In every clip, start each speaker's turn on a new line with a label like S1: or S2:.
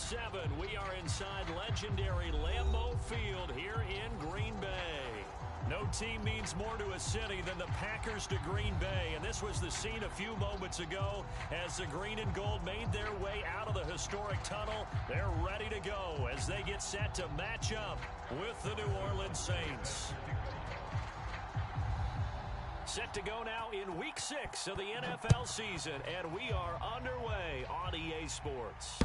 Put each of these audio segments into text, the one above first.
S1: 7. We are inside legendary Lambeau Field here in Green Bay. No team means more to a city than the Packers to Green Bay, and this was the scene a few moments ago as the green and gold made their way out of the historic tunnel. They're ready to go as they get set to match up with the New Orleans Saints. Set to go now in Week 6 of the NFL season, and we are underway on EA Sports.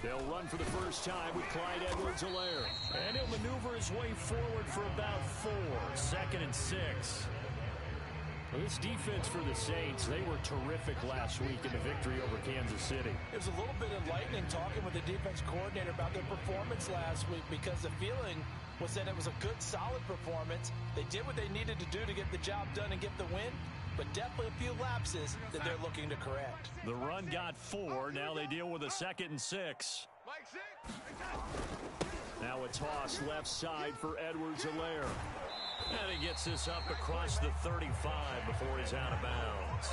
S1: They'll run for the first time with Clyde Edwards-Helaire. And he'll maneuver his way forward for about 4. 2nd and 6. Well, this defense for the Saints, they were terrific last week in the victory over Kansas City.
S2: It was a little bit enlightening talking with the defense coordinator about their performance last week, because the feeling was that it was a good, solid performance. They did what they needed to do to get the job done and get the win, but definitely a few lapses that they're looking to correct.
S1: The run got 4. Now they deal with a 2nd and 6. Now a toss left side for Edwards-Helaire. And he gets this up across the 35 before he's out of bounds.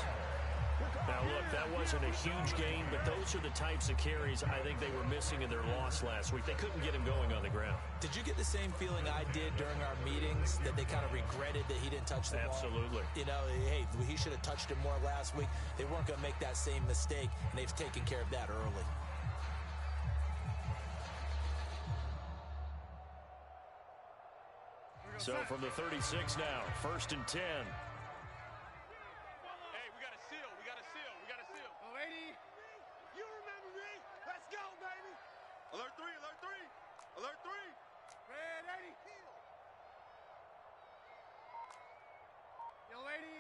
S1: Now, look, that wasn't a huge gain, but those are the types of carries I think they were missing in their loss last week. They couldn't get him going on the ground.
S2: Did you get the same feeling I did during our meetings, that they kind of regretted that he didn't touch the ball?
S1: Absolutely.
S2: You know, hey, he should have touched it more last week. They weren't going to make that same mistake, and they've taken care of that early.
S1: So from the 36 now, 1st and 10.
S3: Alert 3, alert 3, alert 3. Red 80. Yo, lady.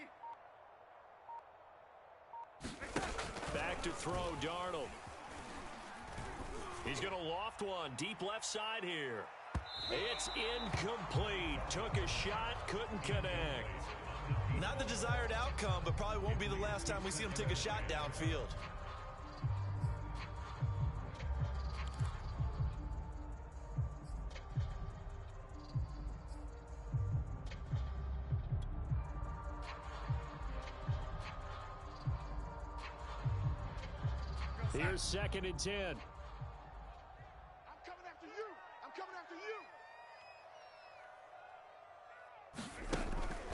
S1: Back to throw, Darnold. He's going to loft one, deep left side here. It's incomplete. Took a shot, couldn't connect.
S2: Not the desired outcome, but probably won't be the last time we see him take a shot downfield.
S1: Here's 2nd and 10.
S3: I'm coming after you. I'm coming after you.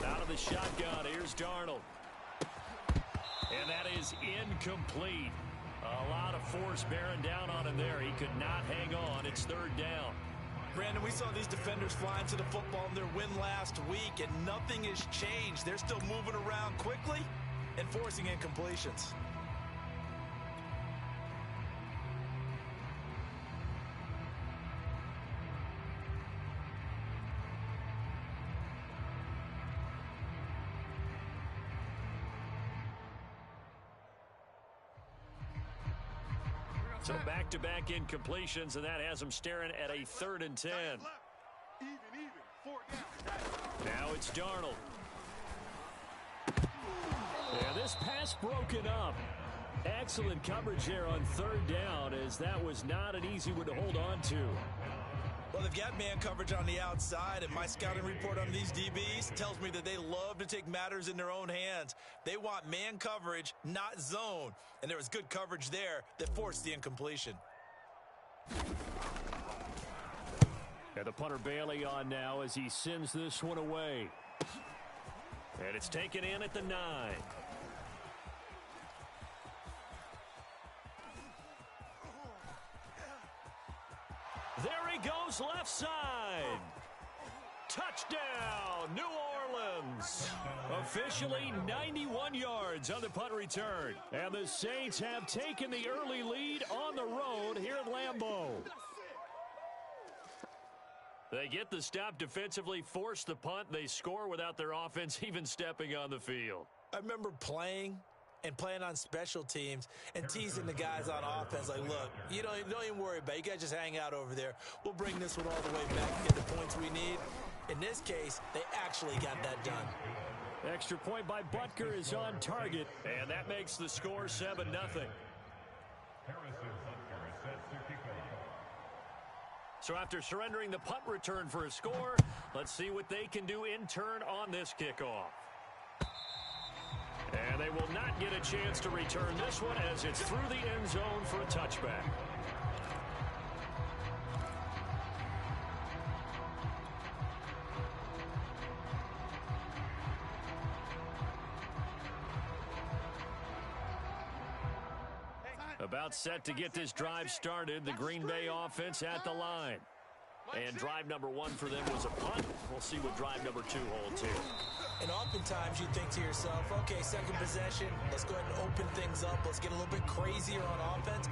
S1: Out of the shotgun, here's Darnold. And that is incomplete. A lot of force bearing down on him there. He could not hang on. It's 3rd down.
S2: Brandon, we saw these defenders flying to the football in their win last week, and nothing has changed. They're still moving around quickly and forcing incompletions.
S1: So back-to-back incompletions, and that has them staring at a 3rd and 10.
S3: Even, 4 down.
S1: Now it's Darnold. And this pass broken up. Excellent coverage there on 3rd down, as that was not an easy one to hold on to.
S2: Well, they've got man coverage on the outside, and my scouting report on these DBs tells me that they love to take matters in their own hands. They want man coverage, not zone. And there was good coverage there that forced the incompletion.
S1: And the punter Bailey on now as he sends this one away. And it's taken in at the 9. There he goes left side. Touchdown, New Orleans. Officially 91 yards on the punt return. And the Saints have taken the early lead on the road here at Lambeau. They get the stop defensively, force the punt. They score without their offense even stepping on the field.
S2: I remember playing on special teams and teasing the guys on offense like, look, you don't even worry about it. You guys just hang out over there. We'll bring this one all the way back and get the points we need. In this case, they actually got that done.
S1: Extra point by Butker is on target, and that makes the score 7-0. So after surrendering the punt return for a score, let's see what they can do in turn on this kickoff. And they will not get a chance to return this one as it's through the end zone for a touchback. About set to get this drive started. The Green Bay offense at the line. And drive number 1 for them was a punt. We'll see what drive number 2 holds here.
S2: And oftentimes you think to yourself, okay, second possession, let's go ahead and open things up. Let's get a little bit crazier on offense.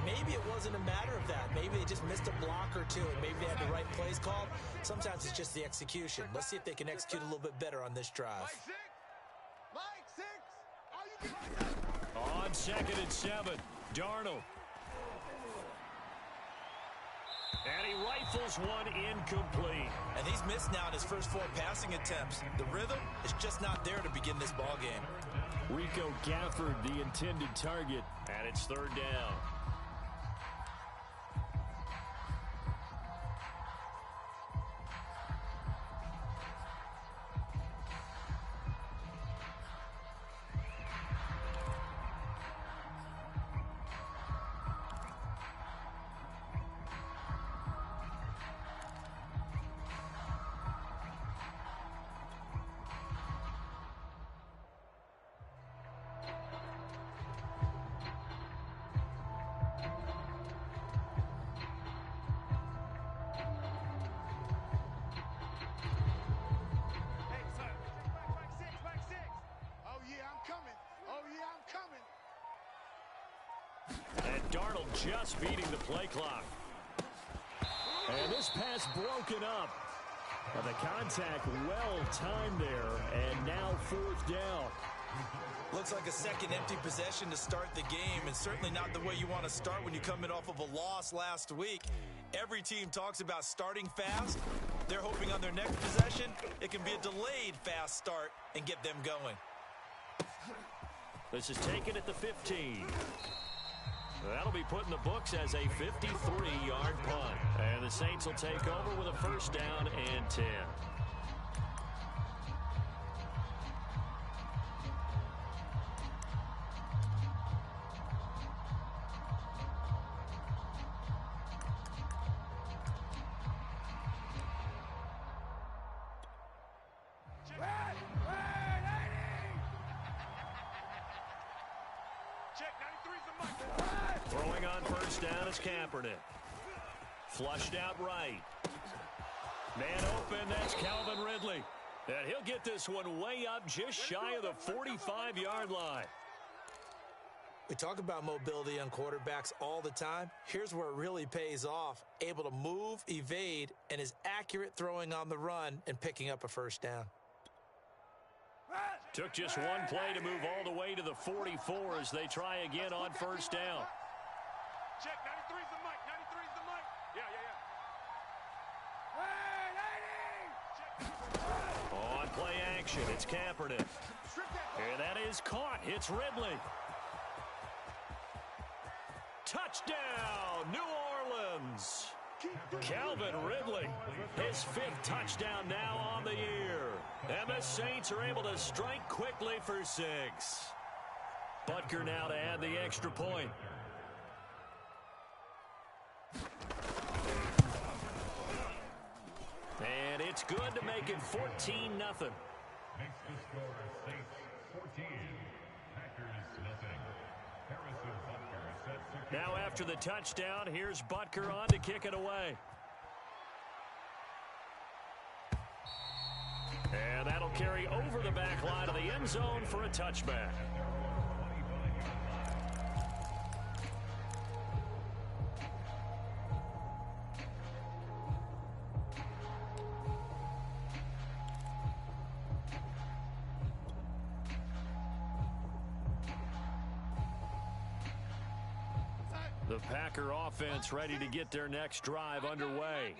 S2: Maybe it wasn't a matter of that. Maybe they just missed a block or two, and maybe they had the right plays called. Sometimes it's just the execution. Let's see if they can execute a little bit better on this drive.
S3: Mike 6. Are you getting
S1: On 2nd and 7, Darnold. And he rifles one incomplete.
S2: And he's missed now in his first 4 passing attempts. The rhythm is just not there to begin this ball game.
S1: Rico Gafford, the intended target. And it's 3rd down. Darnold just beating the play clock. And this pass broken up. And the contact well timed there. And now 4th down.
S2: Looks like a second empty possession to start the game, and certainly not the way you want to start when you come in off of a loss last week. Every team talks about starting fast. They're hoping on their next possession, it can be a delayed fast start and get them going.
S1: This is taken at the 15. That'll be put in the books as a 53-yard punt. And the Saints will take over with a 1st down and 10. Throwing on 1st down is Kaepernick. Flushed out right. Man open, that's Calvin Ridley. And he'll get this one way up just shy of the 45-yard line.
S2: We talk about mobility on quarterbacks all the time. Here's where it really pays off. Able to move, evade, and is accurate throwing on the run and picking up a 1st down.
S1: Took just one play to move all the way to the 44 as they try again on 1st down.
S3: Check, 93's the mic, 93's the mic. Yeah.
S1: On play action, it's Kaepernick. And that is caught. It's Ridley. Touchdown, New Orleans. Calvin Ridley, his 5th touchdown now on the year. And the Saints are able to strike quickly for 6. Butker now to add the extra point. And it's good to make it 14-0.
S4: Makes the score Saints 14, Packers nothing. Harrison Butker sets the
S1: Now after the touchdown, here's Butker on to kick it away. And that'll carry over the back line of the end zone for a touchback. The Packer offense ready to get their next drive underway.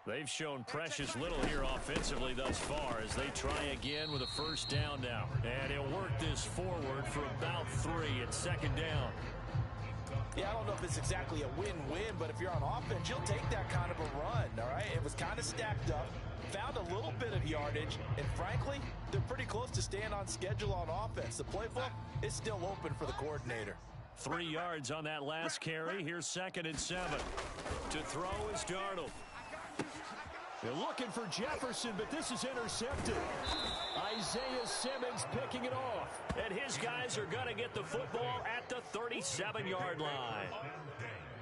S1: They've shown precious little here offensively thus far as they try again with a first down now. And he'll work this forward for about 3 at second down.
S2: Yeah, I don't know if it's exactly a win-win, but if you're on offense, you'll take that kind of a run, all right? It was kind of stacked up, found a little bit of yardage, and frankly, they're pretty close to staying on schedule on offense. The playbook is still open for the coordinator.
S1: 3 yards on that last carry. Here's 2nd and 7. To throw is Darnold.
S5: They're looking for Jefferson, but this is intercepted. Isaiah Simmons picking it off.
S1: And his guys are going to get the football at the 37-yard line.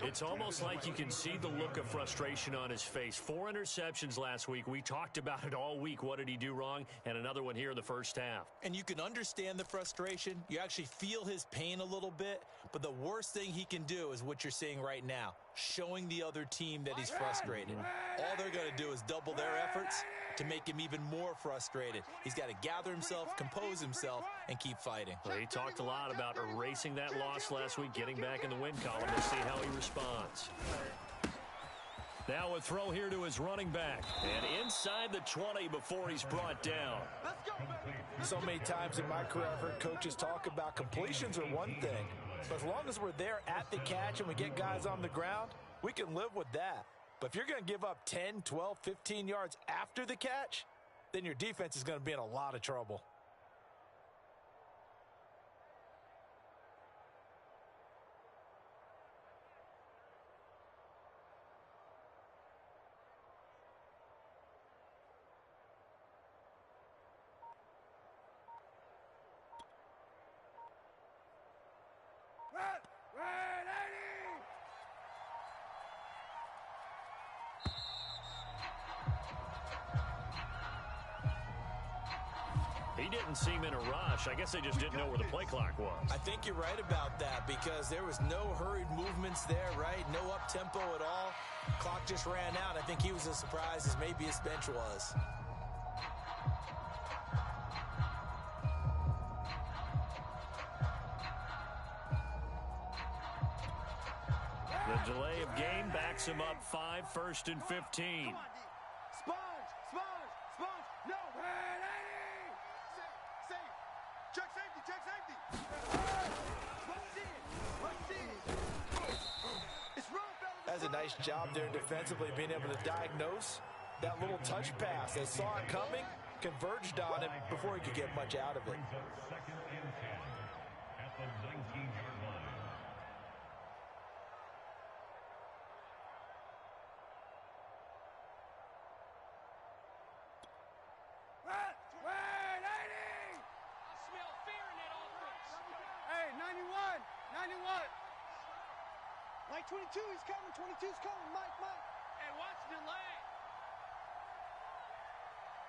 S1: It's almost like you can see the look of frustration on his face. 4 interceptions last week. We talked about it all week. What did he do wrong? And another one here in the first half.
S2: And you can understand the frustration. You actually feel his pain a little bit. But the worst thing he can do is what you're seeing right now, showing the other team that he's frustrated. All they're going to do is double their efforts to make him even more frustrated. He's got to gather himself, compose himself, and keep fighting.
S1: Well, he talked a lot about erasing that loss last week, getting back in the win column. We'll see how he responds. Now a throw here to his running back. And inside the 20 before he's brought down.
S2: So many times in my career, I've heard coaches talk about completions are one thing. But as long as we're there at the catch and we get guys on the ground, we can live with that. But if you're going to give up 10, 12, 15 yards after the catch, then your defense is going to be in a lot of trouble.
S1: He didn't seem in a rush. I guess they just didn't know where the play clock was.
S2: I think you're right about that because there was no hurried movements there, right? No up-tempo at all. Clock just ran out. I think he was as surprised as maybe his bench was.
S1: The delay of game backs him up 5, 1st and 15.
S3: Sponge! No! Safe! Check safety! It's run, fellas!
S2: That's a nice job there defensively, being able to diagnose that little touch pass. They saw it coming, converged on him before he could get much out of it.
S4: Second and 10 at the 19-yard line.
S3: Hey, 91! Mike 22, he's coming, 22's coming, Mike.
S6: Hey, watch the delay.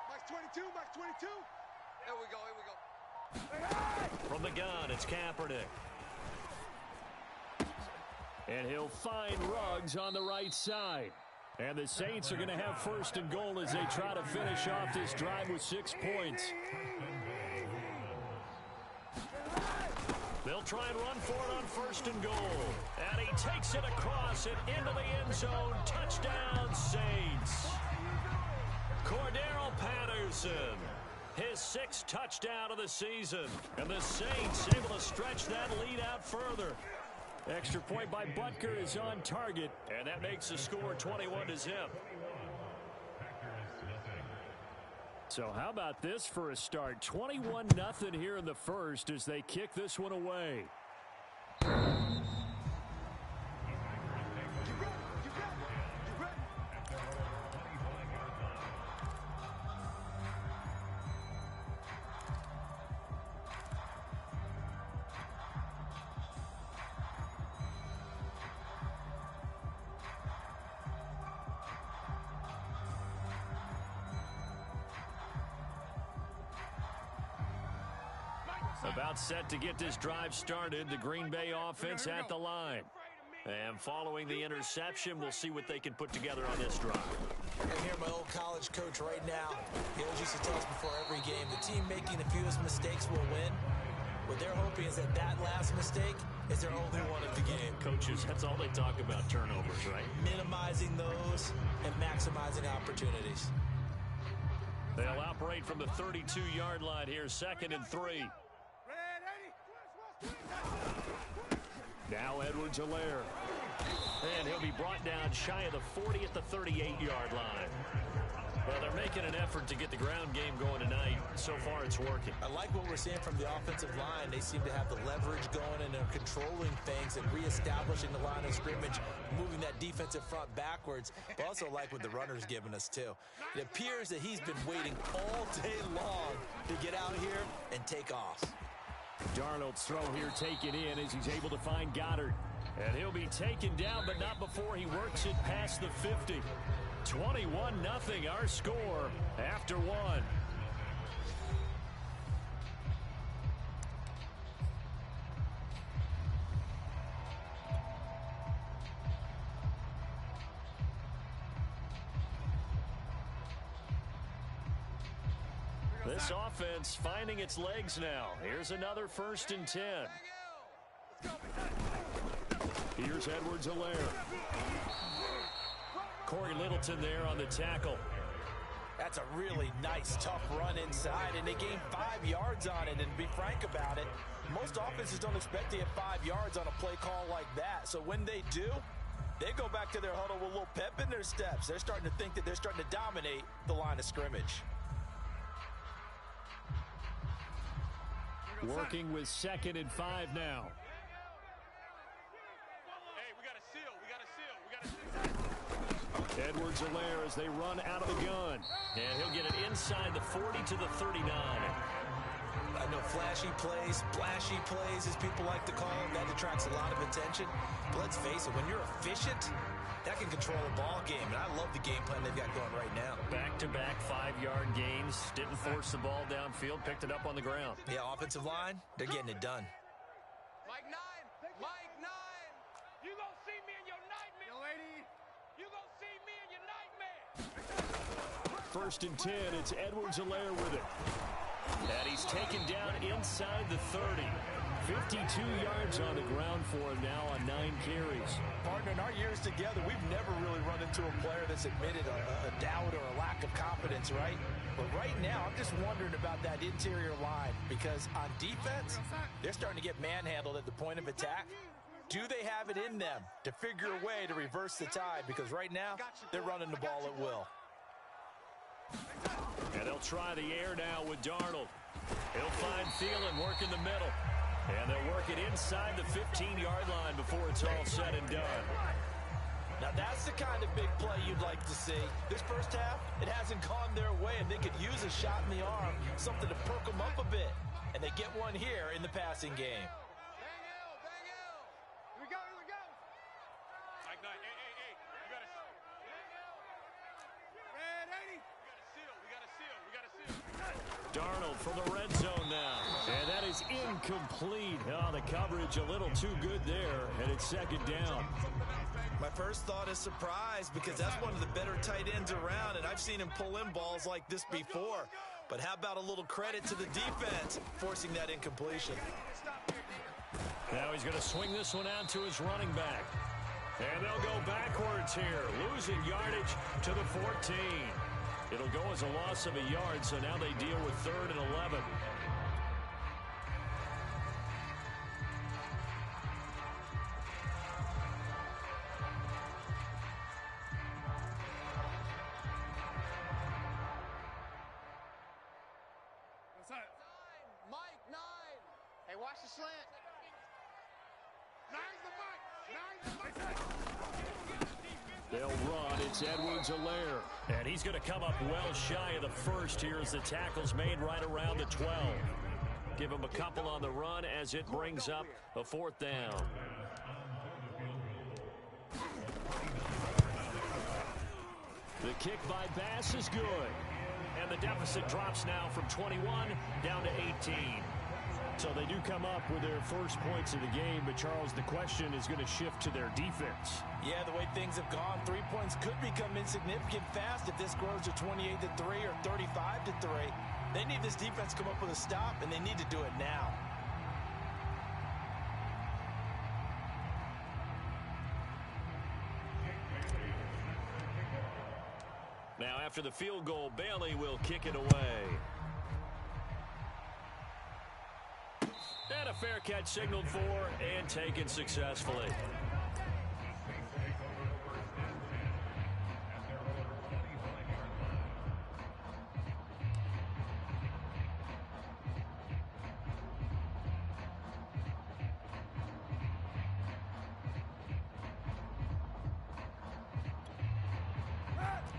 S3: Mike's 22.
S6: Here we go.
S1: From the gun, it's Kaepernick. And he'll find Ruggs on the right side. And the Saints are going to have 1st and goal as they try to finish off this drive with 6 points. They'll try and run for it on 1st and goal. And he takes it across and into the end zone. Touchdown, Saints. Cordero Patterson, his 6th touchdown of the season. And the Saints able to stretch that lead out further. Extra point by Butker is on target. And that makes the score 21-0. So how about this for a start? 21-0 here in the first as they kick this one away. About set to get this drive started. The Green Bay offense at the line. And following the interception, we'll see what they can put together on this drive.
S2: I hear my old college coach right now. He always used to tell us before every game, the team making the fewest mistakes will win. What they're hoping is that that last mistake is their only one of the game.
S1: Coaches, that's all they talk about, turnovers, right?
S2: Minimizing those and maximizing opportunities.
S1: They'll operate from the 32-yard line here, 2nd and 3. Now Edwards-Helaire. And he'll be brought down shy of the 40 at the 38-yard line. Well, they're making an effort to get the ground game going tonight. So far, it's working.
S2: I like what we're seeing from the offensive line. They seem to have the leverage going, and they're controlling things and reestablishing the line of scrimmage, moving that defensive front backwards. But also like what the runner's giving us, too. It appears that he's been waiting all day long to get out here and take off.
S5: Darnold's throw here taken in as he's able to find Goddard.
S1: And he'll be taken down, but not before he works it past the 50. 21-0 our score after one. This offense finding its legs now. Here's another 1st and 10.
S5: Here's Edwards-Helaire.
S1: Corey Littleton there on the tackle.
S2: That's a really nice, tough run inside, and they gained 5 yards on it. And to be frank about it, most offenses don't expect to get 5 yards on a play call like that. So when they do, they go back to their huddle with a little pep in their steps. They're starting to think that they're starting to dominate the line of scrimmage.
S5: Working with 2nd and 5 now. Edwards-Helaire as they run out of the gun.
S1: And he'll get it inside the 40 to the 39.
S2: I know flashy plays, splashy plays, as people like to call them, that attracts a lot of attention. But let's face it, when you're efficient, that can control a ball game. And I love the game plan they've got going right now.
S1: Back-to-back 5-yard gains. Didn't force the ball downfield, picked it up on the ground.
S2: Yeah, offensive line, they're getting it done.
S6: Mike 9. Mike 9. You gonna see me in your nightmare. Yo, lady. You gonna see me in your nightmare.
S5: 1st and 10. It's Edwards-Helaire with it.
S1: And he's taken down inside the 30. 52 yards on the ground for him now on 9 carries.
S2: Partner, in our years together, we've never really run into a player that's admitted a doubt or a lack of confidence, right? But right now, I'm just wondering about that interior line, because on defense, they're starting to get manhandled at the point of attack. Do they have it in them to figure a way to reverse the tide? Because right now, they're running the ball at will.
S1: And they'll try the air now with Darnold. He'll find Thielen, work in the middle. And they'll work it inside the 15-yard line before it's all said and done.
S2: Now that's the kind of big play you'd like to see. This first half, it hasn't gone their way, and they could use a shot in the arm, something to perk them up a bit. And they get one here in the passing game.
S1: Darnold for the red zone now. And that is incomplete. Oh, the coverage a little too good there, and it's 2nd down.
S2: My first thought is surprise, because that's one of the better tight ends around, and I've seen him pull in balls like this before. But how about a little credit to the defense forcing that incompletion?
S1: Now he's going to swing this one out to his running back. And they'll go backwards here, losing yardage to the 14. It'll go as a loss of a yard, so now they deal with 3rd and 11.
S6: Mike 9. Hey, watch the slant. 9's the Mike. 9's the Mike.
S5: They'll run. It's Edwards-Helaire.
S1: And he's going to come up well shy of the first here as the tackle's made right around the 12. Give him a couple on the run as it brings up a 4th down.
S5: The kick by Bass is good.
S1: And the deficit drops now from 21 down to 18.
S5: So they do come up with their first points of the game, but Charles, the question is going to shift to their defense.
S2: Yeah, the way things have gone, 3 points could become insignificant fast if this grows to 28-3 or 35-3. They need this defense to come up with a stop, and they need to do it now.
S1: after the field goal, Bailey will kick it away. And a fair catch signaled for and taken successfully.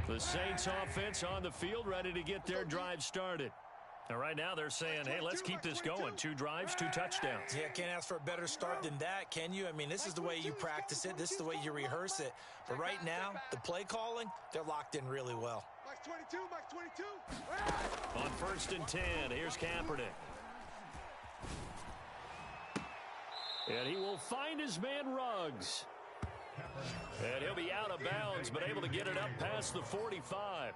S1: The Saints offense on the field, ready to get their drive started. And right now they're saying, hey, let's keep this going. 2 drives, 2 touchdowns.
S2: Yeah, can't ask for a better start than that, can you? I mean, this is the way you practice it. This is the way you rehearse it. But right now, the play calling, they're locked in really well.
S3: Mike 22, Mike 22.
S1: On 1st and 10, here's Kaepernick. And he will find his man Ruggs. And he'll be out of bounds, but able to get it up past the 45.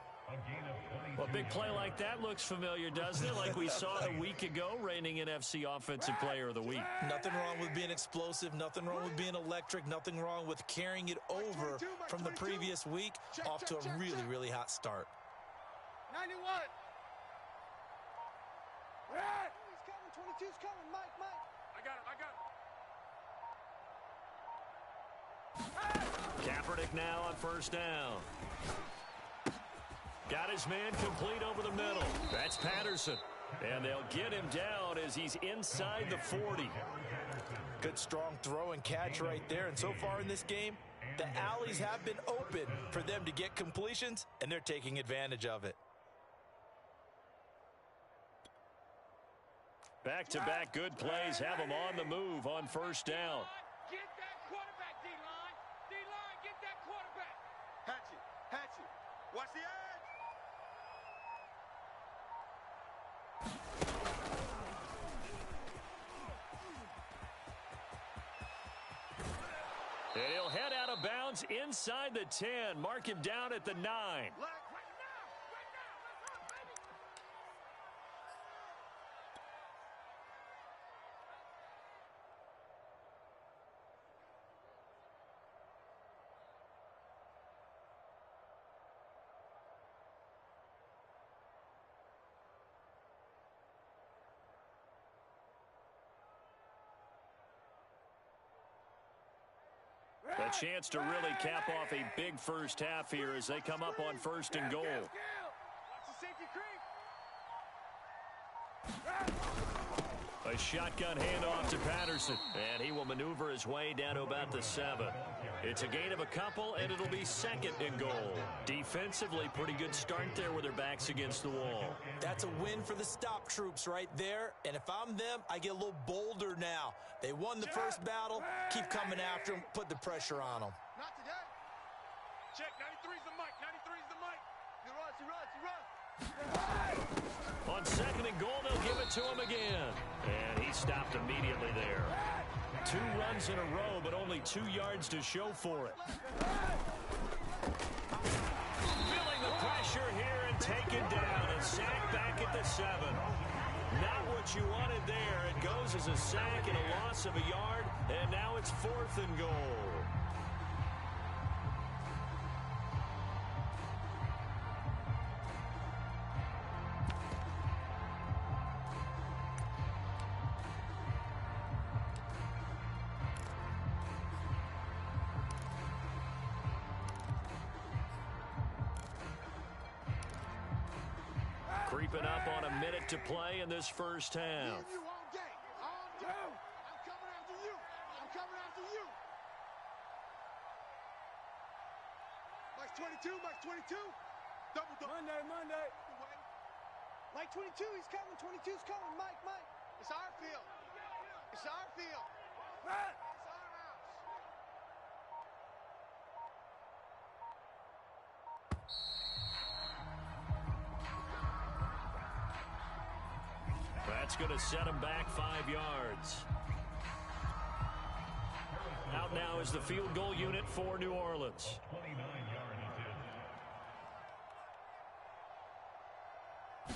S1: Well, a big play like that looks familiar, doesn't it? Like we saw a week ago, reigning NFC Offensive Player of the Week.
S2: Nothing wrong with being explosive. Nothing wrong with being electric. Nothing wrong with carrying it over from the previous week off to a really, really hot start.
S3: 91. He's coming. 22's coming. Mike.
S6: I got him.
S1: Kaepernick now on 1st down. Got his man complete over the middle. That's Patterson. And they'll get him down as he's inside the 40.
S2: Good strong throw and catch right there. And so far in this game, the alleys have been open for them to get completions, and they're taking advantage of it.
S1: Back-to-back good plays have him on the move on 1st down.
S6: Get that quarterback, D-line. D-line, get that quarterback.
S3: Hatchet. Watch the edge.
S1: And he'll head out of bounds inside the 10. Mark him down at the 9.
S3: Right now.
S1: A chance to really cap off a big first half here as they come up on 1st and goal.
S3: Watch the safety creep.
S1: A shotgun handoff to Patterson, and he will maneuver his way down to about the 7. It's a gain of a couple, and it'll be 2nd and goal. Defensively, pretty good start there with their backs against the wall.
S2: That's a win for the stop troops right there. And if I'm them, I get a little bolder now. They won the first battle. Keep coming after them. Put the pressure on them.
S3: Not today.
S6: Check, 93's the mic. 93's the mic.
S3: He runs.
S1: On 2nd and goal, they'll give it to him again. And he stopped immediately there. 2 runs in a row, but only 2 yards to show for it. Feeling the pressure here and taken down. And sacked back at the 7. Not what you wanted there. It goes as a sack and a loss of a yard, and now it's 4th and goal. Creeping up on a minute to play in this first half.
S3: You all day. All day. I'm coming after you. Mike 22. Double. Monday. Mike 22, he's coming. 22's coming. Mike. It's our field. It's our field. It's our house.
S1: That's going to set him back 5 yards. Out now is the field goal unit for New Orleans.
S4: 29 yards it is.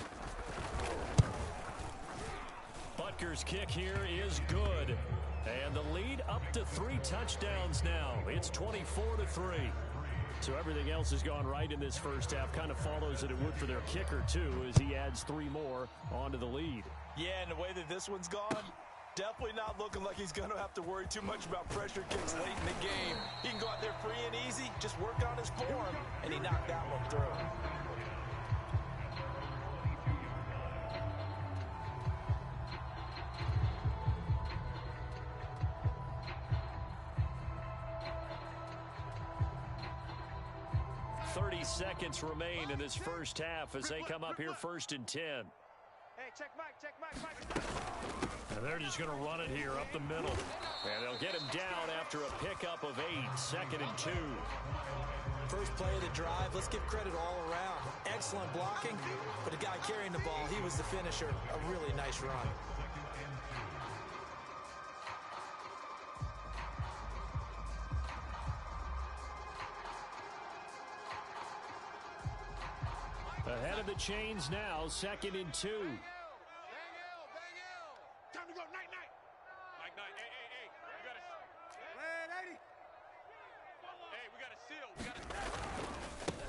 S1: Butker's kick here is good. And the lead up to 3 touchdowns now. It's 24-3. So everything else has gone right in this first half. Kind of follows that it would for their kicker, too, as he adds 3 more onto the lead.
S2: Yeah, and the way that this one's gone, definitely not looking like he's going to have to worry too much about pressure kicks late in the game. He can go out there free and easy, just work on his form, and he knocked that one through.
S1: Seconds remain in this first half as they come up here 1st and 10.
S3: Hey, check Mike.
S1: And they're just going to run it here up the middle. And they'll get him down after a pickup of 8, 2nd and 2.
S2: First play of the drive, let's give credit all around. Excellent blocking, but the guy carrying the ball, he was the finisher. A really nice run.
S1: Ahead of the chains now, 2nd and 2.
S6: Time to go, night. Mike, hey, we got a seal.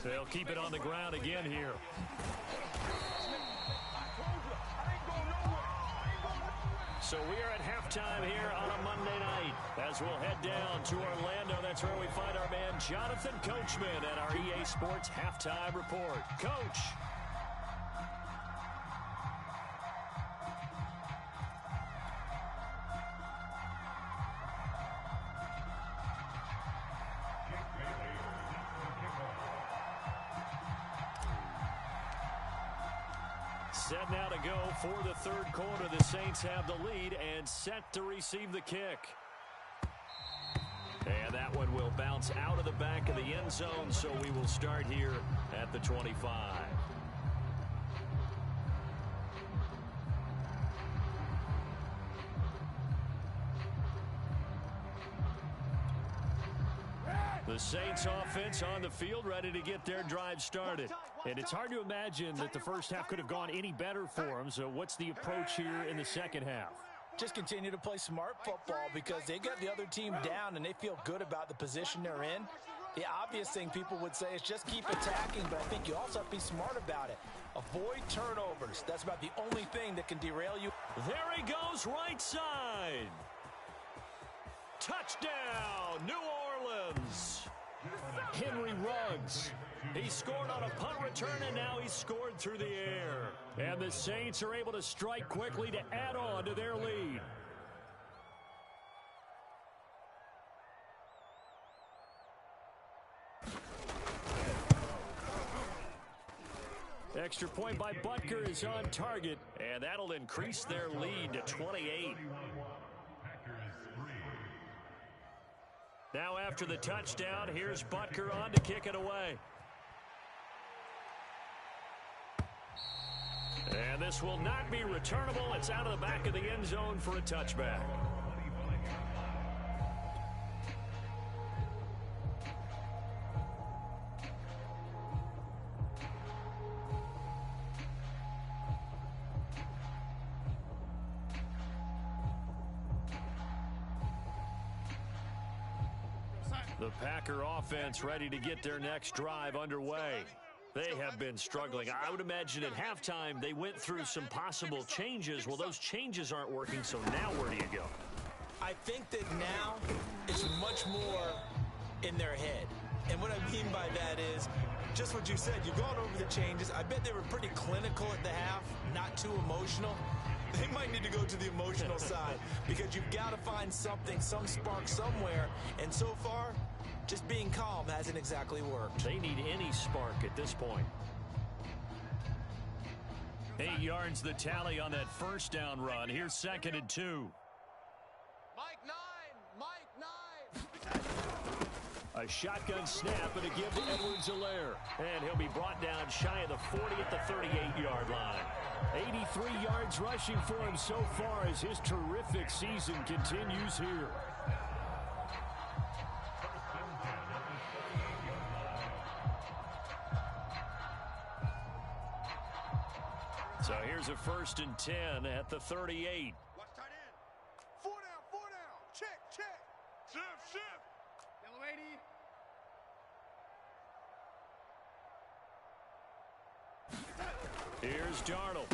S1: They'll keep it on the ground again here. So we are at halftime here on a Monday night as we'll head down to Orlando. That's where we find our man Jonathan Coachman at our EA Sports Halftime Report. Coach. Set now to go for the third quarter. The Saints have the lead and set to receive the kick. And that one will bounce out of the back of the end zone, so we will start here at the 25. The Saints offense on the field, ready to get their drive started. And it's hard to imagine that the first half could have gone any better for them. So what's the approach here in the second half?
S2: Just continue to play smart football because they got the other team down and they feel good about the position they're in. The obvious thing people would say is just keep attacking, but I think you also have to be smart about it. Avoid turnovers. That's about the only thing that can derail you.
S1: There he goes, right side. Touchdown, New Orleans. Henry Ruggs. He scored on a punt return, and now he's scored through the air. And the Saints are able to strike quickly to add on to their lead. Extra point by Butker is on target, and that'll increase their lead to 28. Now after the touchdown, here's Butker on to kick it away. And this will not be returnable. It's out of the back of the end zone for a touchback. The Packer offense ready to get their next drive underway. They have been struggling. I would imagine at halftime they went through some possible changes. Well, those changes aren't working, so now where do you go?
S2: I think that now it's much more in their head. And what I mean by that is just what you said. You've gone over the changes. I bet they were pretty clinical at the half, not too emotional. They might need to go to the emotional side because you've got to find something, some spark somewhere. And so far, just being calm hasn't exactly worked.
S1: They need any spark at this point. 8 yards the tally on that first down run. Here's 2nd and 2.
S6: Mike 9.
S1: A shotgun snap and a give to Edwards-Helaire. And he'll be brought down shy of the 40 at the 38-yard line. 83 yards rushing for him so far as his terrific season continues here. So here's a 1st and 10 at the 38.
S3: Watch tight end. 4 down. Check. Shift. Yellow 80.
S1: Here's Darnold.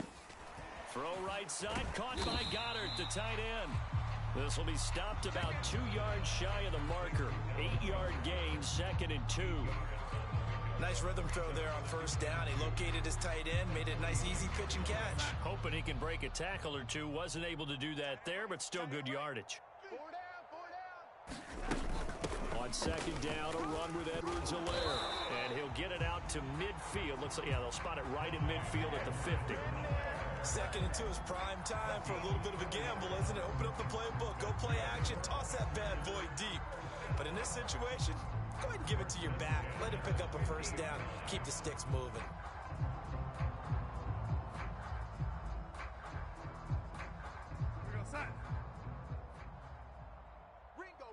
S1: Throw right side, caught by Goddard, the tight end. This will be stopped about 2 yards shy of the marker. 8-yard gain, 2nd and 2.
S2: Nice rhythm throw there on first down. He located his tight end, made it a nice easy pitch and catch.
S1: Hoping he can break a tackle or two. Wasn't able to do that there, but still good yardage.
S3: 4 down.
S1: On 2nd down, a run with Edwards-Helaire. And he'll get it out to midfield. Looks like, yeah, they'll spot it right in midfield at the 50.
S2: 2nd and 2 is prime time for a little bit of a gamble, isn't it? Open up the playbook, go play action, toss that bad boy deep. But in this situation, go ahead and give it to your back. Let him pick up a first down. Keep the sticks moving.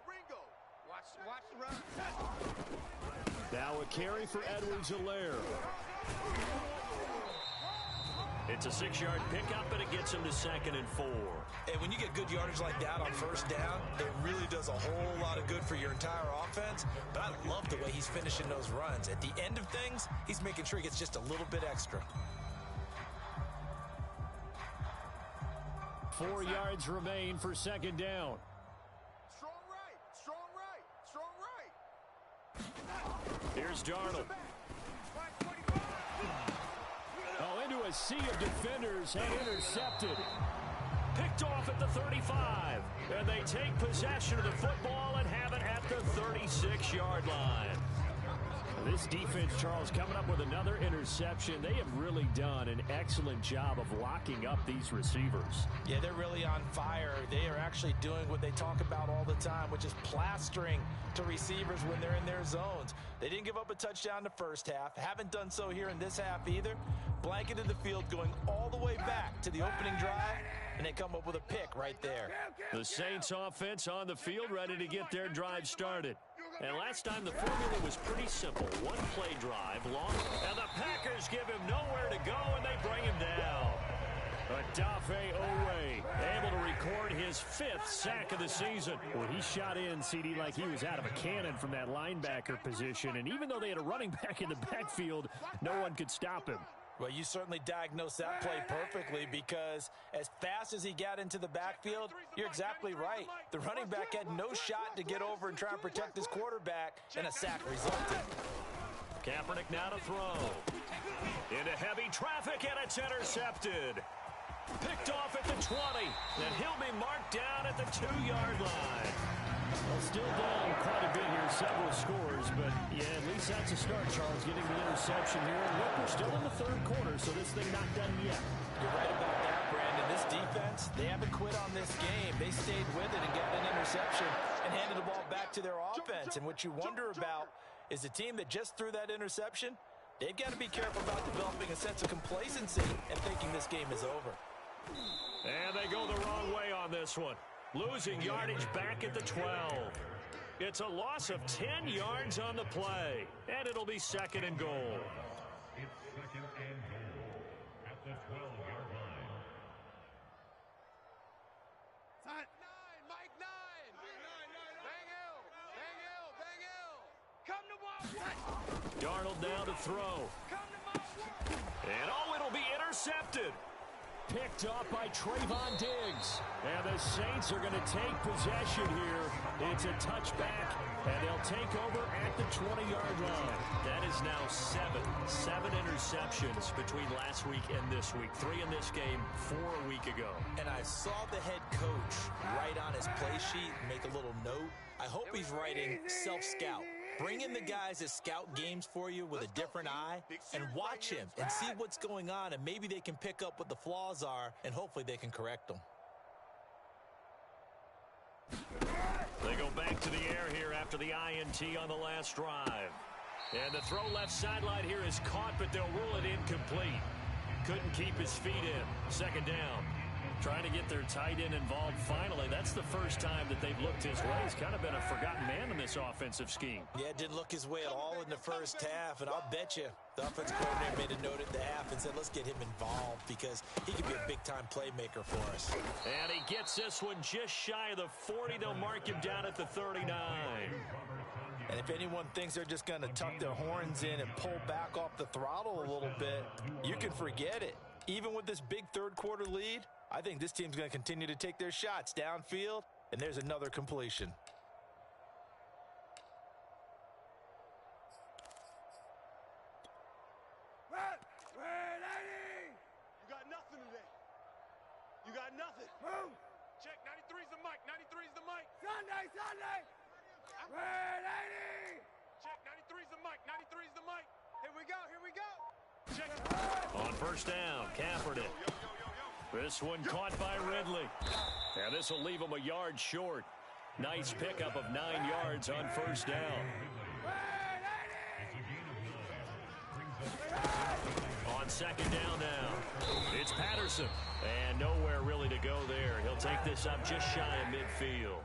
S3: Ringo. Watch the run.
S5: Now a carry for Edwards-Helaire.
S1: It's a 6-yard pickup, and it gets him to 2nd and 4.
S2: And when you get good yardage like that on first down, it really does a whole lot of good for your entire offense. But I love the way he's finishing those runs. At the end of things, he's making sure he gets just a little bit extra.
S1: 4 yards remain for 2nd down.
S3: Strong right.
S1: Here's Darnold. Oh, into a sea of defenders and intercepted. Picked off at the 35. And they take possession of the football and have it at the 36-yard line. This defense, Charles, coming up with another interception. They have really done an excellent job of locking up these receivers.
S2: Yeah, they're really on fire. They are actually doing what they talk about all the time, which is plastering to receivers when they're in their zones. They didn't give up a touchdown in the first half. Haven't done so here in this half either. Blanketed the field going all the way back to the opening drive, and they come up with a pick right there.
S1: The Saints offense on the field ready to get their drive started. And last time the formula was pretty simple. One play drive, long, and the Packers give him nowhere to go, and they bring him down. Odafe Oweh able to record his 5th sack of the season.
S5: Well, he shot in, CD, like he was out of a cannon from that linebacker position. And even though they had a running back in the backfield, no one could stop him.
S2: Well, you certainly diagnosed that play perfectly, because as fast as he got into the backfield, you're exactly right. The running back had no shot to get over and try and protect his quarterback, and a sack resulted.
S1: Kaepernick now to throw. Into heavy traffic, and it's intercepted. Picked off at the 20, and he'll be marked down at the 2-yard line.
S5: Well, still down quite a bit here, several scores, but yeah, at least that's a start, Charles, getting the interception here. And look, we're still in the 3rd quarter, so this thing not done yet.
S2: You're right about that, Brandon. This defense, they haven't quit on this game. They stayed with it and got an interception and handed the ball back to their offense. And what you wonder about is the team that just threw that interception, they've got to be careful about developing a sense of complacency and thinking this game is over.
S1: And they go the wrong way on this one. Losing yardage back at the 12. It's a loss of 10 yards on the play, and it'll be 2nd and goal.
S4: It's 2nd and goal at the 12-yard line.
S6: Mike 9. Bang Hill. Come to my
S1: Darnold now to throw. And it'll be intercepted.
S5: Picked off by Trayvon Diggs. And the Saints are going to take possession here. It's a touchback, and they'll take over at the 20-yard line.
S1: That is now 7 interceptions between last week and this week. 3 in this game, 4 a week ago.
S2: And I saw the head coach write on his play sheet, make a little note. I hope he's writing self-scout. Bring in the guys that scout games for you with a different eye and watch him and see what's going on, and maybe they can pick up what the flaws are, and hopefully they can correct them.
S1: They go back to the air here after the INT on the last drive. And the throw left sideline here is caught, but they'll rule it incomplete. Couldn't keep his feet in. 2nd down. Trying to get their tight end involved finally. That's the first time that they've looked his way. He's kind of been a forgotten man in this offensive scheme.
S2: Yeah, it didn't look his way at all in the first half, and I'll bet you the offensive coordinator made a note at the half and said, let's get him involved because he could be a big-time playmaker for us.
S1: And he gets this one just shy of the 40. They'll mark him down at the 39.
S2: And if anyone thinks they're just going to tuck their horns in and pull back off the throttle a little bit, you can forget it. Even with this big third-quarter lead, I think this team's going to continue to take their shots downfield, and there's another completion.
S3: You got nothing today. You got nothing. Move.
S6: Check, 93's the mic, 93's the mic.
S3: Sunday.
S6: Check, 93's the mic, 93's the mic.
S3: Here we go.
S6: Check.
S1: On first down, Kaepernick. This one caught by Ridley. And this will leave him a yard short. Nice pickup of 9 yards on first down. On second down now, it's Patterson. And nowhere really to go there. He'll take this up just shy of midfield.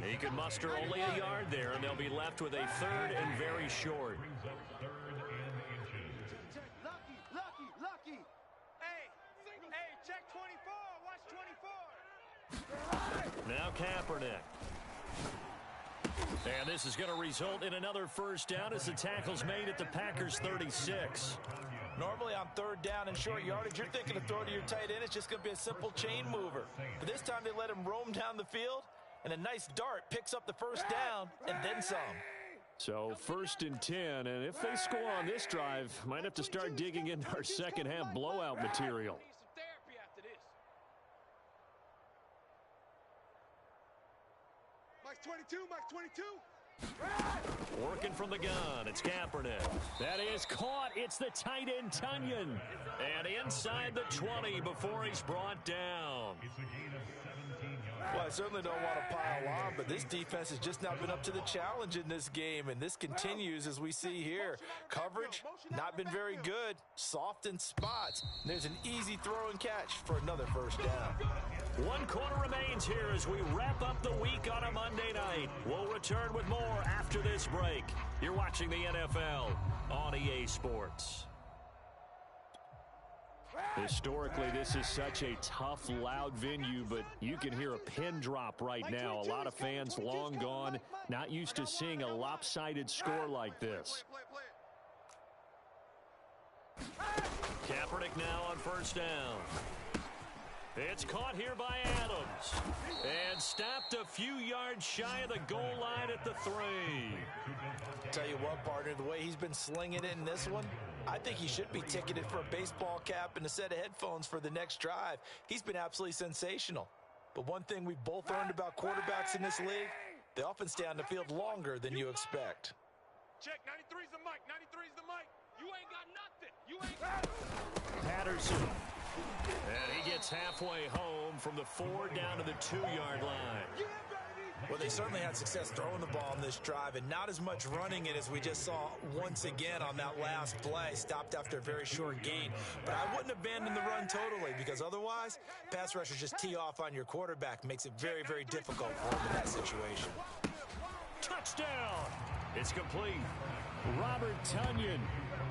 S1: He can muster only a yard there, and they'll be left with a third and very short.
S3: Lucky. Hey, check 24. Watch 24.
S1: Now Kaepernick. And this is going to result in another first down as the tackle's made at the Packers 36.
S2: Normally on third down and short yardage, you're thinking of throw to your tight end. It's just going to be a simple chain mover. But this time they let him roam down the field, and a nice dart picks up the first down and then some.
S5: So first and 10, and if they score on this drive, might have to start digging into our second half blowout material.
S6: Need some therapy after this.
S3: Mike's 22.
S1: Working from the gun, it's Kaepernick. That is caught. It's the tight end, Tunyon. And inside the 20 before he's brought down.
S2: Well, I certainly don't want to pile on, but this defense has just not been up to the challenge in this game, and this continues as we see here. Coverage, not been very good. Soft in spots. There's an easy throw and catch for another first down.
S1: 1 quarter remains here as we wrap up the week on a Monday night. We'll return with more after this break. You're watching the NFL on EA Sports.
S5: Historically, this is such a tough, loud venue, but you can hear a pin drop right now. A lot of fans long gone, not used to seeing a lopsided score like this.
S1: Kaepernick now on first down. It's caught here by Adams. And stopped a few yards shy of the goal line at the 3.
S2: Tell you what, partner, the way he's been slinging it in this one, I think he should be ticketed for a baseball cap and a set of headphones for the next drive. He's been absolutely sensational. But one thing we've both learned about quarterbacks in this league, they often stay on the field longer than you expect.
S6: Check, 93's the mic, 93's the mic. You ain't got nothing. You ain't got nothing.
S1: Patterson. And he gets halfway home from the 4 down to the 2-yard line.
S2: Well, they certainly had success throwing the ball in this drive and not as much running it as we just saw once again on that last play. Stopped after a very short gain. But I wouldn't abandon the run totally because otherwise, pass rushers just tee off on your quarterback. Makes it very, very difficult for him in that situation.
S1: Touchdown! It's complete. Robert Tunyon,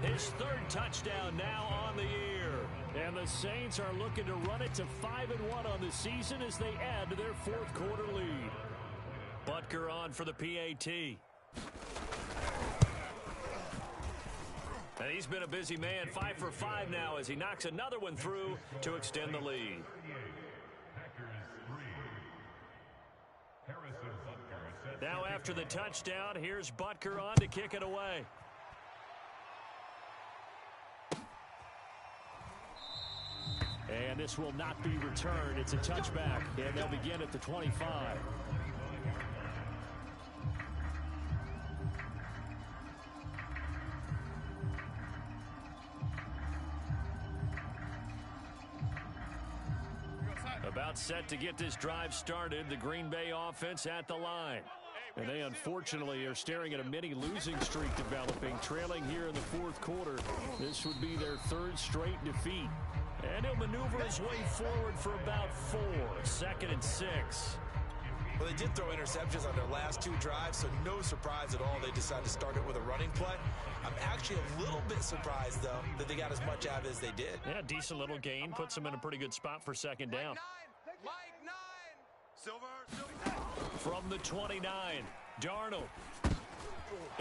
S1: his 3rd touchdown now on the year. And the Saints are looking to run it to 5-1 on the season as they add to their 4th quarter lead. Butker on for the PAT. And he's been a busy man, 5 for 5 now as he knocks another one through to extend the lead. Now after the touchdown, here's Butker on to kick it away.
S5: And this will not be returned. It's a touchback, and they'll begin at the 25. About set to get this drive started, the Green Bay offense at the line. And they unfortunately are staring at a mini losing streak developing, trailing here in the 4th quarter. This would be their 3rd straight defeat. And he'll maneuver his way forward for about 4, 2nd and 6.
S2: Well, they did throw interceptions on their last 2 drives, so no surprise at all they decided to start it with a running play. I'm actually a little bit surprised, though, that they got as much out of it as they did.
S1: Yeah, decent little gain. Puts them in a pretty good spot for 2nd down.
S6: Mike 9.
S3: Silver.
S1: From the 29, Darnold.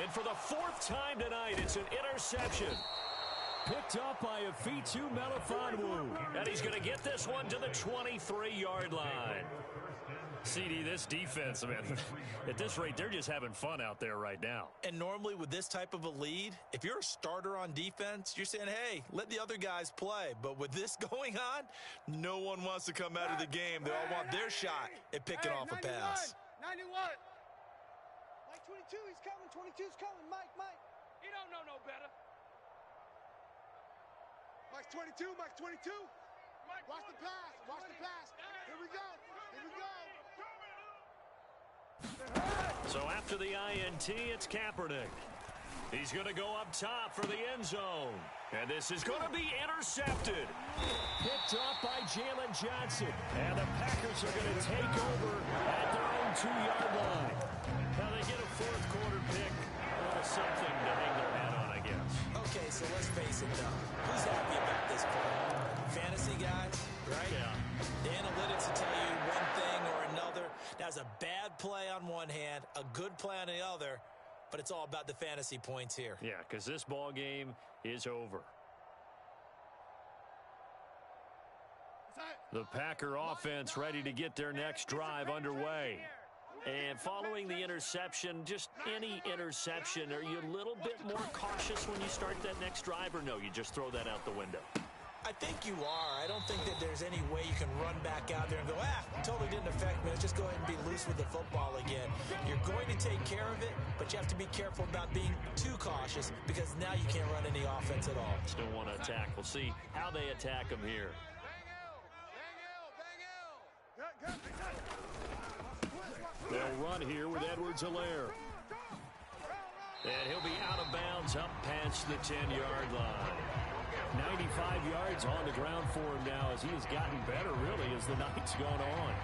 S5: And for the fourth time tonight, it's an interception. Picked up by Afitu Melifonwu. And he's going to get this one to the 23-yard line. CD, this defense, man, at this rate, they're just having fun out there right now.
S2: And normally with this type of a lead, if you're a starter on defense, you're saying, hey, let the other guys play. But with this going on, no one wants to come out of the game. They all want their shot at picking off a pass.
S3: 91. Mike 22, he's coming. 22's coming. Mike.
S6: He don't know no better.
S3: Mike's 22. Mike's 22. Watch the pass. Watch the pass. Here we go.
S5: So after the INT, it's Kaepernick. He's going to go up top for the end zone. And this is going to be intercepted. Picked up by Jalen Johnson. And the Packers are going to take over at their own 2-yard line. Now they get a fourth quarter pick. Something to hang their hat on, I guess.
S2: Okay, so let's face it, though. Who's happy about this play? Fantasy guys, right?
S5: Yeah.
S2: The analytics will tell you one thing or another. That's a bad play on one hand, a good play on the other, but it's all about the fantasy points here.
S5: Yeah, because this ball game is over. The Packer offense ready to get their next drive underway. And following the interception, just any interception, are you a little bit more cautious when you start that next drive, or no, you just throw that out the window?
S2: I think you are. I don't think that there's any way you can run back out there and go, totally didn't affect me. Let's just go ahead and be loose with the football again. You're going to take care of it, but you have to be careful about being too cautious because now you can't run any offense at all.
S5: Still want to attack. We'll see how they attack them here. They'll run here with Edwards-Helaire. And he'll be out of bounds up past the 10-yard line. 95 yards on the ground for him now as he has gotten better, really, as the night's gone on.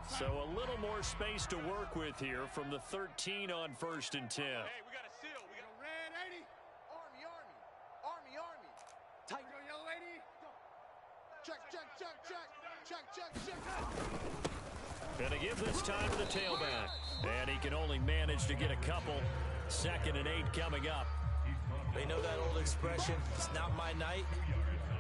S5: So a little more space to work with here from the 13 on 1st and 10.
S6: Hey, we got a seal. We got a
S3: red 80. Army. Tight. Go, yellow 80. Check.
S5: Gonna give this time to the tailback. And he can only manage to get a couple. 2nd and 8 coming up.
S2: They know that old expression, it's not my night.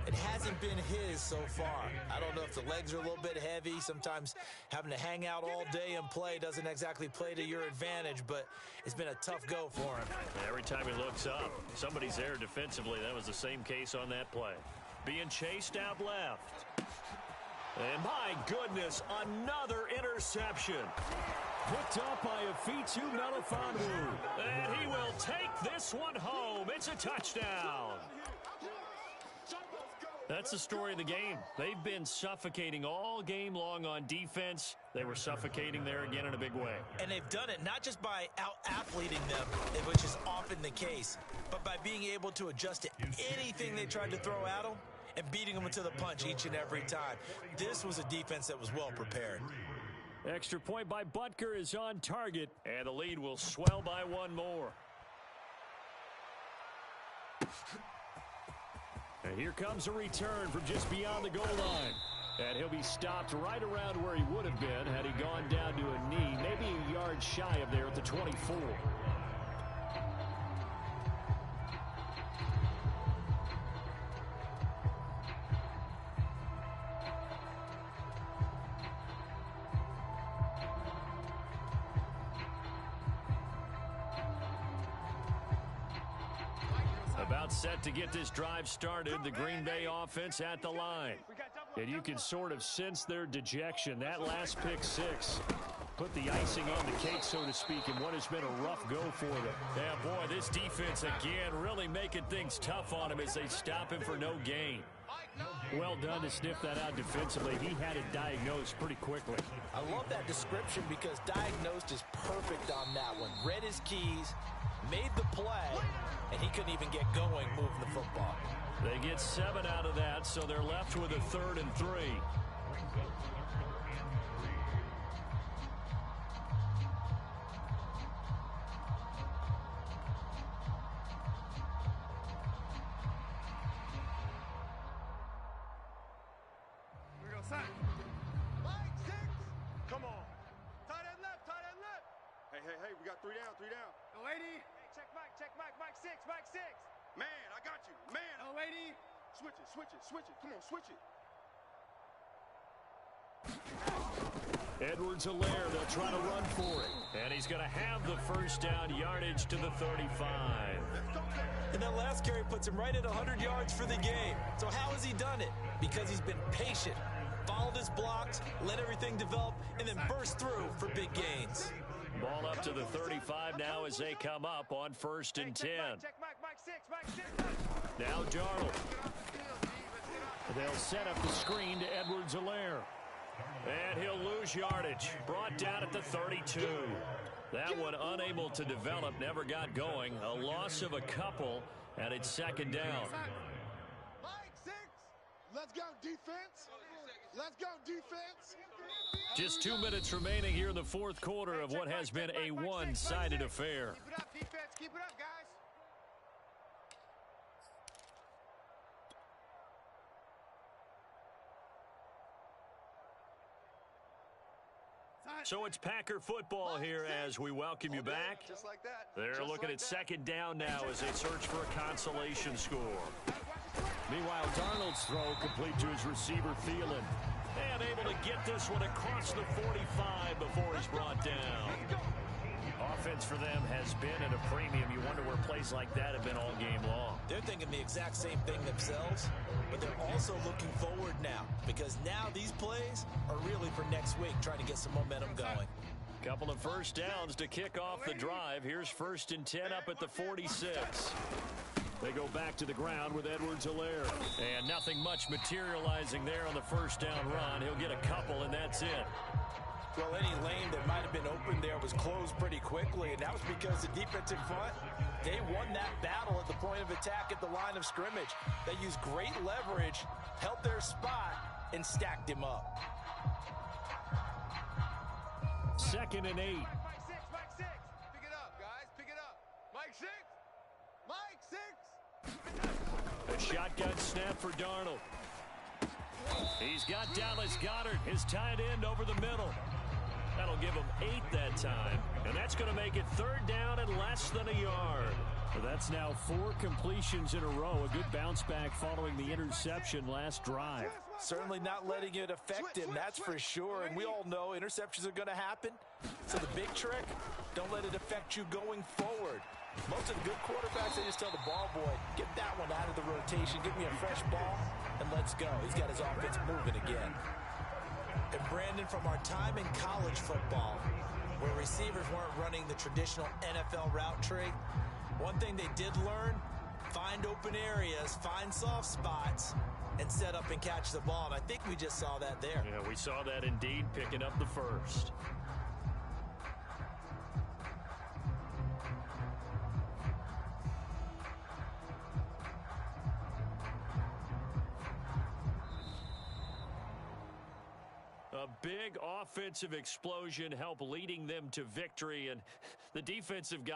S2: It hasn't been his so far. I don't know if the legs are a little bit heavy. Sometimes having to hang out all day and play doesn't exactly play to your advantage, but it's been a tough go for him.
S5: Every time he looks up, somebody's there defensively. That was the same case on that play. Being chased out left. And my goodness, another interception. Picked up by Afitu Melifonwu. And he will take this one home. It's a touchdown. That's the story of the game. They've been suffocating all game long on defense. They were suffocating there again in a big way.
S2: And they've done it not just by out-athleting them, which is often the case, but by being able to adjust to anything they tried to throw at them and beating them to the punch each and every time. This was a defense that was well prepared.
S5: Extra point by Butker is on target, and the lead will swell by one more. And here comes a return from just beyond the goal line. And he'll be stopped right around where he would have been had he gone down to a knee, maybe a yard shy of there at the 24. About set to get this drive started, the Green Bay offense at the line. And you can sort of sense their dejection. That last pick six put the icing on the cake, so to speak, in what has been a rough go for them. Yeah, boy, this defense again really making things tough on him as they stop him for no gain. Well done to sniff that out defensively. He had it diagnosed pretty quickly.
S2: I love that description because diagnosed is perfect on that one. Read his keys, made the play, and he couldn't even get going moving the football.
S5: They get 7 out of that, so they're left with a 3rd and 3.
S3: 3 down. No, lady.
S6: Hey, check Mike, Mike 6, Mike 6.
S3: Man, I got you. Man. No, lady. Switch it. Come on, switch it.
S5: Edwards-Helaire, they'll try to run for it. And he's going to have the first down, yardage to the 35.
S2: And that last carry puts him right at 100 yards for the game. So how has he done it? Because he's been patient, followed his blocks, let everything develop, and then burst through for big gains.
S5: Ball up to the 35 now as they come up on 1st and 10.
S6: Check Mike 6.
S5: Now Darnold. They'll set up the screen to Edwards-Helaire. And he'll lose yardage. Brought down at the 32. That one unable to develop, never got going. A loss of a couple, and it's 2nd down.
S3: Mike 6. Let's go, defense. Let's go, defense.
S5: Just 2 minutes remaining here in the 4th quarter of what has been a one-sided affair.
S6: Keep it up, defense. Keep it up, guys.
S5: So it's Packer football here as we welcome you back.
S6: Just like that.
S5: They're looking at 2nd down now as they search for a consolation score. Meanwhile, Darnold's throw complete to his receiver, Thielen. And able to get this one across the 45 before he's brought down. Offense for them has been at a premium. You wonder where plays like that have been all game long.
S2: They're thinking the exact same thing themselves, but they're also looking forward now because now these plays are really for next week, trying to get some momentum going.
S5: Couple of first downs to kick off the drive. Here's 1st and 10 up at the 46. They go back to the ground with Edwards-Helaire. And nothing much materializing there on the first down run. He'll get a couple, and that's it.
S2: Well, any lane that might have been open there was closed pretty quickly, and that was because the defensive front, they won that battle at the point of attack at the line of scrimmage. They used great leverage, held their spot, and stacked him up.
S5: 2nd and 8.
S6: Mike 6. Pick it up, guys. Pick it up. Mike 6. Mike 6.
S5: A shotgun snap for Darnold. He's got Dallas Goedert, his tight end, over the middle. That'll give him 8 that time, and that's going to make it 3rd down and less than a yard. So that's now 4 completions in a row. A good bounce back following the interception last drive.
S2: Certainly not letting it affect him, that's for sure. And we all know interceptions are going to happen. So the big trick, don't let it affect you going forward. Most of the good quarterbacks, they just tell the ball boy, get that one out of the rotation, give me a fresh ball, and let's go. He's got his offense moving again. And Brandon, from our time in college football, where receivers weren't running the traditional NFL route tree, one thing they did learn, find open areas, find soft spots, and set up and catch the ball. And I think we just saw that there.
S5: Yeah, we saw that indeed, picking up the first. A big offensive explosion helped leading them to victory, and the defensive guy